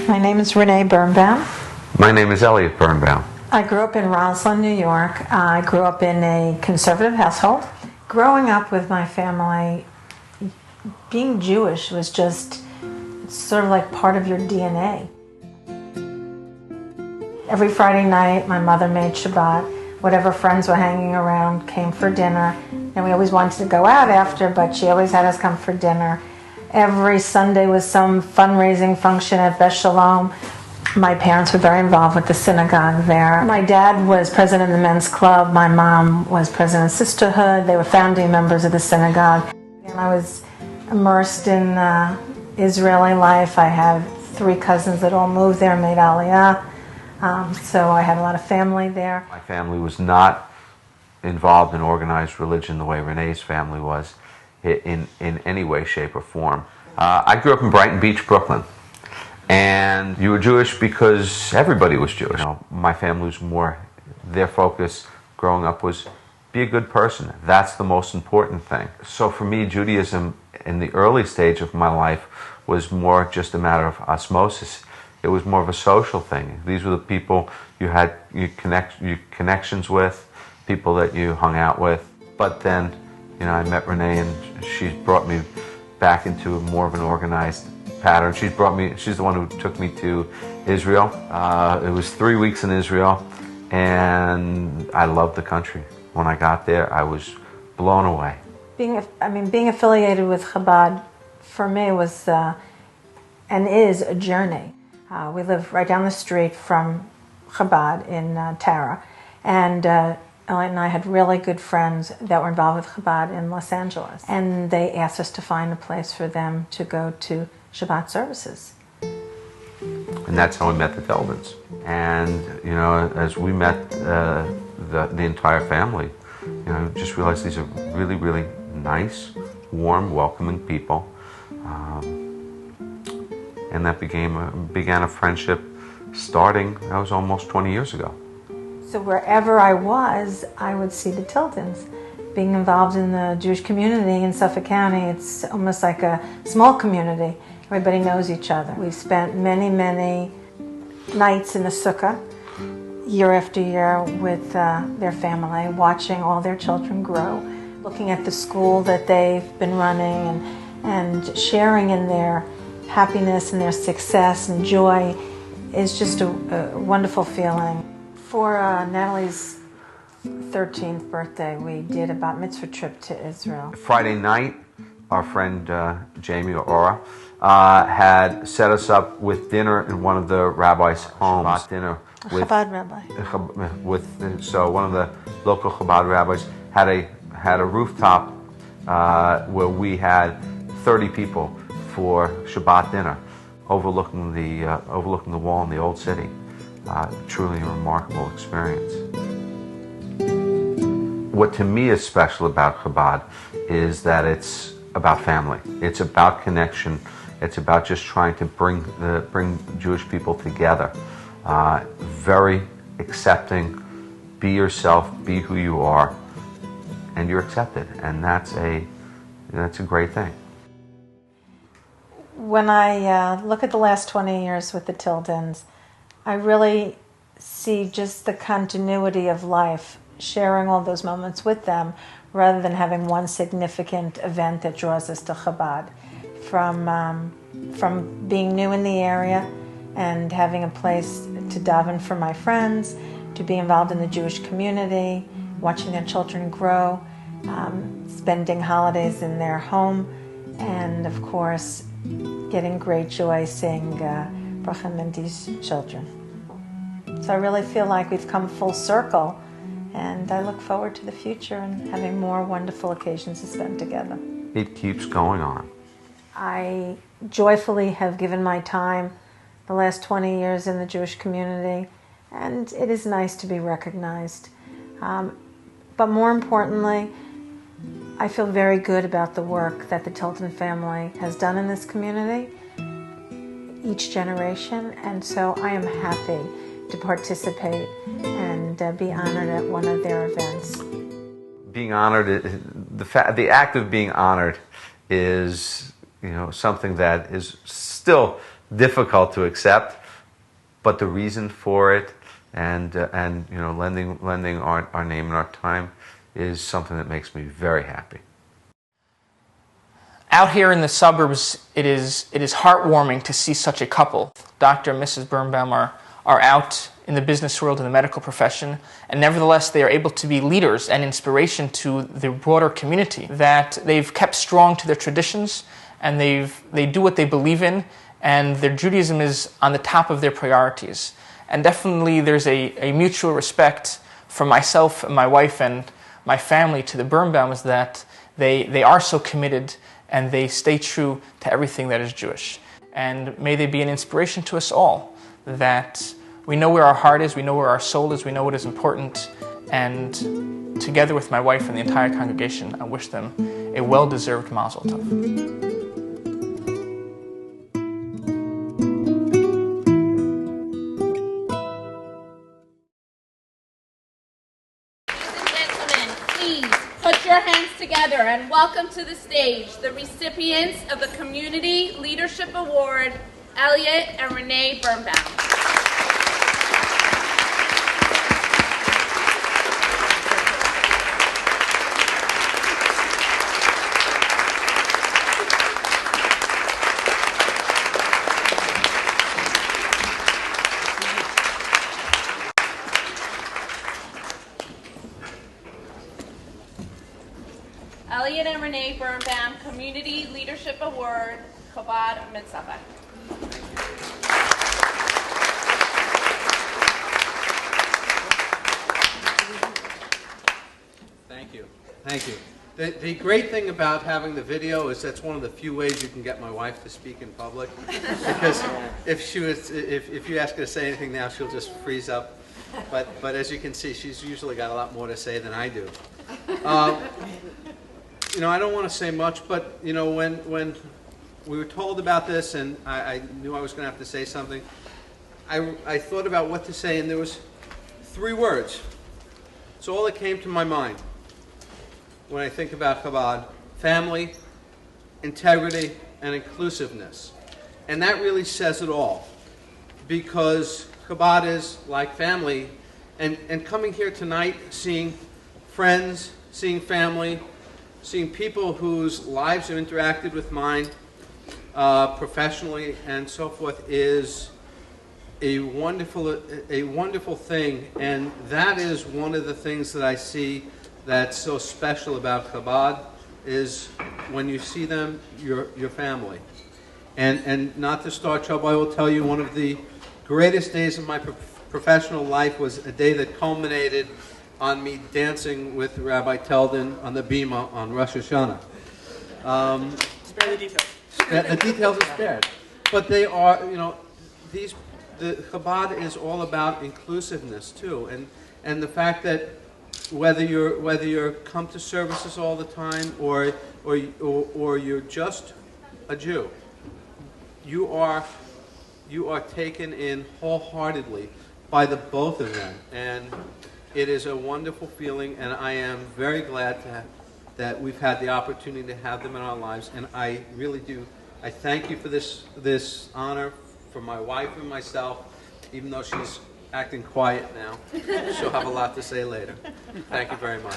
My name is Renee Birnabum. My name is Eliot Birnabum. I grew up in Roslyn, New York. I grew up in a conservative household. Growing up with my family, being Jewish was just sort of like part of your DNA. Every Friday night, my mother made Shabbat. Whatever friends were hanging around came for dinner. And we always wanted to go out after, but she always had us come for dinner. Every Sunday was some fundraising function at Beth Shalom. My parents were very involved with the synagogue there. My dad was president of the men's club. My mom was president of Sisterhood. They were founding members of the synagogue. And I was immersed in Israeli life. I have 3 cousins that all moved there, made Aliyah. So I had a lot of family there. My family was not involved in organized religion the way Renee's family was in any way, shape, or form. I grew up in Brighton Beach, Brooklyn. And you were Jewish because everybody was Jewish. You know, my family was more, their focus growing up was be a good person. That's the most important thing. So for me, Judaism in the early stage of my life was more just a matter of osmosis. It was more of a social thing. These were the people you had connections with, people that you hung out with. But then, you know, I met Renee and she brought me back into more of an organized pattern. She's the one who took me to Israel. It was 3 weeks in Israel, and I loved the country. When I got there, I was blown away. Being affiliated with Chabad for me was and is a journey. We live right down the street from Chabad in Tara, and Eliot and I had really good friends that were involved with Chabad in Los Angeles, and they asked us to find a place for them to go to Shabbat services. And that's how we met the Teldens. And, you know, as we met the entire family, you know, just realized these are really, really nice, warm, welcoming people. And that began a friendship starting, that was almost 20 years ago. So wherever I was, I would see the Tiltons. Being involved in the Jewish community in Suffolk County, it's almost like a small community. Everybody knows each other. We've spent many, many nights in the sukkah, year after year, with their family, watching all their children grow, looking at the school that they've been running, and sharing in their happiness and their success and joy is just a wonderful feeling. For Natalie's 13th birthday, we did a bat mitzvah trip to Israel. Friday night, our friend Jamie or Aura had set us up with dinner in one of the rabbi's homes. Shabbat dinner with Chabad rabbi. So one of the local Chabad rabbis had a rooftop where we had 30 people for Shabbat dinner, overlooking the wall in the old city. Truly a remarkable experience. What to me is special about Chabad is that it's about family. It's about connection. It's about just trying to bring Jewish people together. Very accepting. Be yourself. Be who you are, and you're accepted. And that's a great thing. When I look at the last 20 years with the Tildens, I really see just the continuity of life, sharing all those moments with them, rather than having one significant event that draws us to Chabad. From being new in the area and having a place to daven for my friends, to be involved in the Jewish community, watching their children grow, spending holidays in their home, and of course, getting great joy seeing Bracha Mendy's children. So I really feel like we've come full circle, and I look forward to the future and having more wonderful occasions to spend together. It keeps going on. I joyfully have given my time the last 20 years in the Jewish community, and it is nice to be recognized. But more importantly, I feel very good about the work that the Tilton family has done in this community, each generation, and so I am happy to participate and be honored at one of their events. Being honored, the act of being honored is, you know, something that is still difficult to accept, but the reason for it and lending our name and our time is something that makes me very happy. Out here in the suburbs, it is heartwarming to see such a couple. Dr. and Mrs. Birnbaum are out in the business world, in the medical profession, and nevertheless they are able to be leaders and inspiration to the broader community, that they've kept strong to their traditions and they do what they believe in, and their Judaism is on the top of their priorities. And definitely there's a mutual respect from myself and my wife and my family to the Birnbaums, that they are so committed and they stay true to everything that is Jewish. And may they be an inspiration to us all, that we know where our heart is, we know where our soul is, we know what is important, and together with my wife and the entire congregation, I wish them a well-deserved Mazel Tov. Put your hands together and welcome to the stage the recipients of the Community Leadership Award, Eliot and Renee Birnbaum. Eliot and Renee Birnbaum, Community Leadership Award, Chabad of Mid-Suffolk. Thank you. Thank you. The great thing about having the video is that's one of the few ways you can get my wife to speak in public. Because if you ask her to say anything now, she'll just freeze up. But as you can see, she's usually got a lot more to say than I do. I don't want to say much, but when we were told about this and I knew I was going to have to say something, I thought about what to say, and there was 3 words. It's all that came to my mind when I think about Chabad: family, integrity, and inclusiveness. And that really says it all, because Chabad is like family, and coming here tonight, seeing friends, seeing family, seeing people whose lives have interacted with mine professionally and so forth is a wonderful thing. And that is one of the things that I see that's so special about Chabad, is when you see them, your family. And not to start trouble, I will tell you one of the greatest days of my professional life was a day that culminated on me dancing with Rabbi Teldin on the Bima on Rosh Hashanah. Spare the details. The details are spared. But they are, the Chabad is all about inclusiveness too, and the fact that whether you're come to services all the time or you're just a Jew, you are taken in wholeheartedly by the both of them, and it is a wonderful feeling, and I am very glad that we've had the opportunity to have them in our lives, and I really do. I thank you for this honor for my wife and myself, even though she's acting quiet now. She'll have a lot to say later. Thank you very much.